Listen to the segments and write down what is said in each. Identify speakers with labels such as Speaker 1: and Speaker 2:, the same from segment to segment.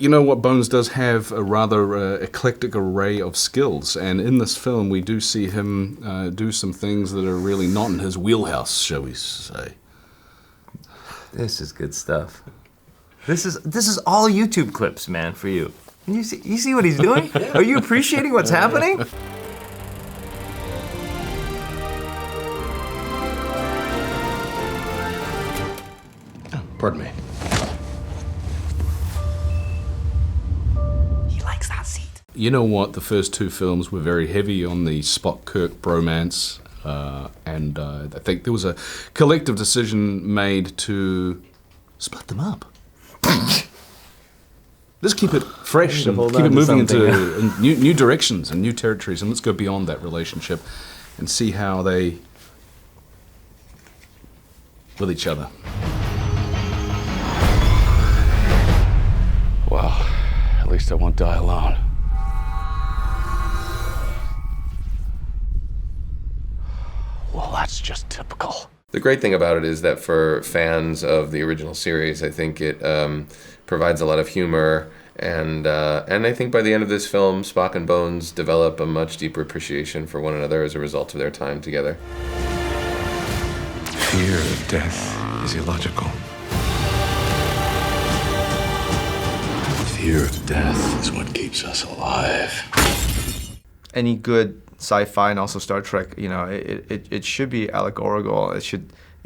Speaker 1: you know what, Bones does have a rather eclectic array of skills, and in this film we do see him do some things that are really not in his wheelhouse, shall we say.
Speaker 2: This is good stuff. This is all YouTube clips, man, for you. You see what he's doing? Are you appreciating what's happening?
Speaker 3: Oh, pardon me.
Speaker 2: He likes that seat.
Speaker 1: You know what? The first two films were very heavy on the Spock-Kirk bromance, and I think there was a collective decision made to split them up. Let's keep it fresh and keep it moving into new directions and new territories, and let's go beyond that relationship and see how they with each other.
Speaker 3: Well, at least I won't die alone. Well, that's just typical.
Speaker 4: The great thing about it is that for fans of the original series, I think it provides a lot of humor, and I think by the end of this film, Spock and Bones develop a much deeper appreciation for one another as a result of their time together.
Speaker 5: Fear of death is illogical.
Speaker 3: Fear of death is what keeps us alive.
Speaker 6: Any good sci-fi and also Star Trek, you know, it should be allegorical. It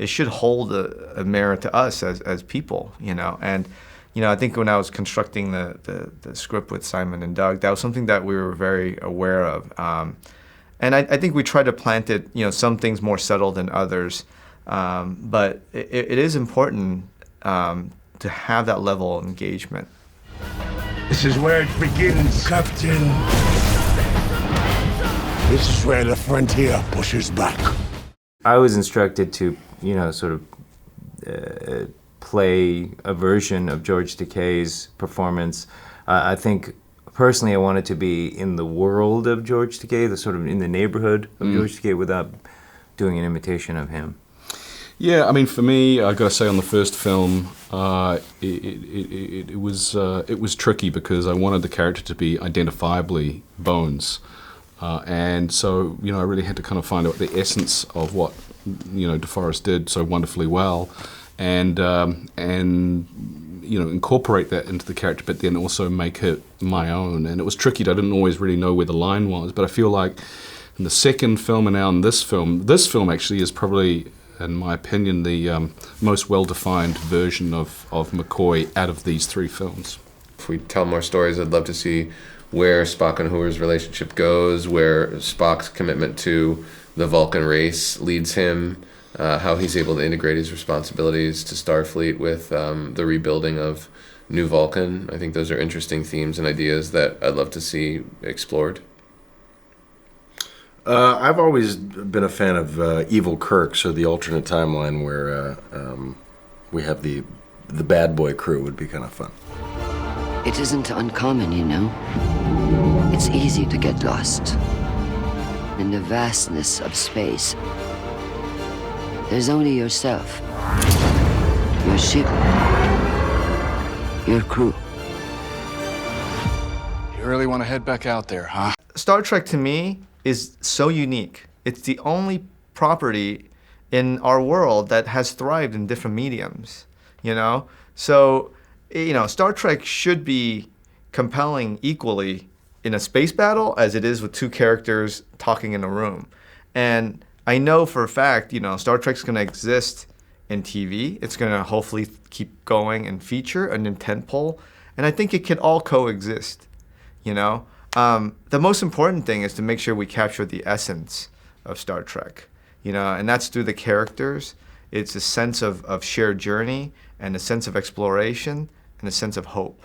Speaker 6: should hold a mirror to us as people, you know. And you know, I think when I was constructing the script with Simon and Doug, that was something that we were very aware of. And I think we tried to plant it, you know, some things more subtle than others. But it is important to have that level of engagement.
Speaker 5: This is where it begins, Captain. This is where the frontier pushes back.
Speaker 2: I was instructed to, you know, sort of play a version of George Takei's performance. I think personally I wanted to be in the world of George Takei, the sort of in the neighborhood of George Takei, without doing an imitation of him.
Speaker 1: Yeah, I mean, for me, I got to say, on the first film, it was tricky because I wanted the character to be identifiably Bones, and so you know, I really had to kind of find out the essence of what you know DeForest did so wonderfully well, and you know, incorporate that into the character, but then also make it my own. And it was tricky. I didn't always really know where the line was, but I feel like in the second film and now in this film actually is probably, in my opinion, the most well-defined version of McCoy out of these three films.
Speaker 4: If we tell more stories, I'd love to see where Spock and Uhura's relationship goes, where Spock's commitment to the Vulcan race leads him, how he's able to integrate his responsibilities to Starfleet with the rebuilding of New Vulcan. I think those are interesting themes and ideas that I'd love to see explored.
Speaker 7: I've always been a fan of Evil Kirk, so the alternate timeline where we have the bad boy crew would be kind of fun.
Speaker 8: It isn't uncommon, you know. It's easy to get lost in the vastness of space. There's only yourself, your ship, your crew.
Speaker 3: You really want to head back out there, huh?
Speaker 6: Star Trek to me is so unique. It's the only property in our world that has thrived in different mediums, you know? So, you know, Star Trek should be compelling equally in a space battle as it is with two characters talking in a room. And I know for a fact, you know, Star Trek's gonna exist in TV. It's gonna hopefully keep going in feature and in tentpole. And I think it can all coexist, you know? The most important thing is to make sure we capture the essence of Star Trek, you know, and that's through the characters. It's a sense of shared journey and a sense of exploration and a sense of hope.